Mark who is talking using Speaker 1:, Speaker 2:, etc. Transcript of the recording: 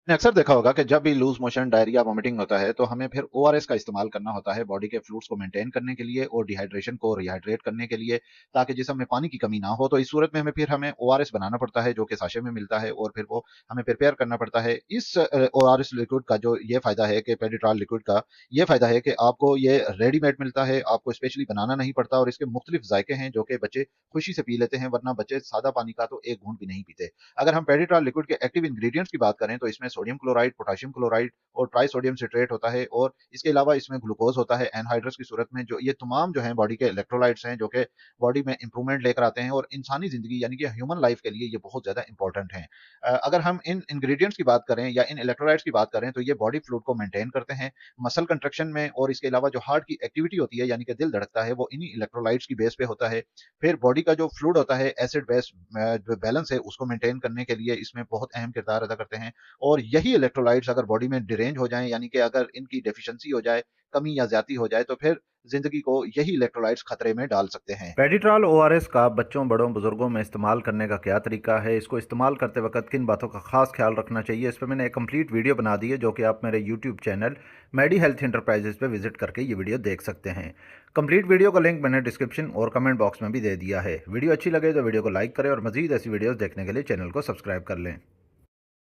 Speaker 1: आपने अक्सर देखा होगा कि जब भी लूज मोशन, डायरिया, वॉमिटिंग होता है तो हमें फिर ओआरएस का इस्तेमाल करना होता है बॉडी के फ्लूइड्स को मेंटेन करने के लिए और डिहाइड्रेशन को रिहाइड्रेट करने के लिए, ताकि जिसम में पानी की कमी ना हो। तो इस सूरत में हमें ओआरएस बनाना पड़ता है जो कि साशे में मिलता है और फिर वो हमें प्रिपेयर करना पड़ता है। इस ओआरएस लिक्विड का जो ये फायदा है कि पेडिट्रॉल लिक्विड का ये फायदा है कि आपको ये रेडीमेड मिलता है, आपको स्पेशली बनाना नहीं पड़ता और इसके मुख्तलिफ जायके हैं जो कि बच्चे खुशी से पी लेते हैं, वरना बच्चे सादा पानी का तो एक घूंट भी नहीं पीते। अगर हम पेडिट्रॉल लिक्विड के एक्टिव इंग्रेडिएंट्स की बात करें तो इसमें सोडियम क्लोराइड, पोटेशियम क्लोराइड और ट्राई सोडियम सिट्रेट होता है और इसके अलावा इसमें ग्लूकोज होता है एनहाइड्रस की सूरत में। जो ये तमाम जो है बॉडी के इलेक्ट्रोलाइट्स हैं जो कि बॉडी में इंप्रूवमेंट लेकर आते हैं और इंसानी जिंदगी यानी कि ह्यूमन लाइफ के लिए ये बहुत ज्यादा इंपॉर्टेंट है। अगर हम इन इंग्रेडिएंट्स की बात करें या इन इलेक्ट्रोलाइट्स की बात करें तो ये बॉडी फ्लूइड को मेंटेन करते हैं मसल कंट्रक्शन में, और इसके अलावा जो हार्ट की एक्टिविटी होती है यानी कि दिल धड़कता है वो इन्हीं इलेक्ट्रोलाइट्स की बेस पे होता है। फिर बॉडी का जो फ्लूइड होता है एसिड बेस जो बैलेंस है उसको मेंटेन करने के लिए इसमें बहुत अहम किरदार अदा करते हैं। और यही इलेक्ट्रोलाइट्स अगर बॉडी में डिरेंज हो जाएं यानी कि अगर इनकी डेफिशिएंसी हो जाए, कमी या ज्यादा हो जाए, तो फिर जिंदगी को यही इलेक्ट्रोलाइट्स खतरे में डाल सकते हैं।
Speaker 2: पेडिट्रॉल ओआरएस का बच्चों, बड़ों, बुजुर्गों में इस्तेमाल करने का क्या तरीका है, इसको इस्तेमाल करते वक्त किन बातों का खास ख्याल रखना चाहिए, इस पर मैंने एक कंप्लीट वीडियो बना दी है जो कि आप मेरे यूट्यूब चैनल मेडी हेल्थ इंटरप्राइजेज पे विजिट करके ये वीडियो देख सकते हैं। कंप्लीट वीडियो का लिंक मैंने डिस्क्रिप्शन और कमेंट बॉक्स में भी दे दिया है। वीडियो अच्छी लगे तो वीडियो को लाइक करें और मजीद ऐसी वीडियोज़ देखने के लिए चैनल को सब्सक्राइब कर लें।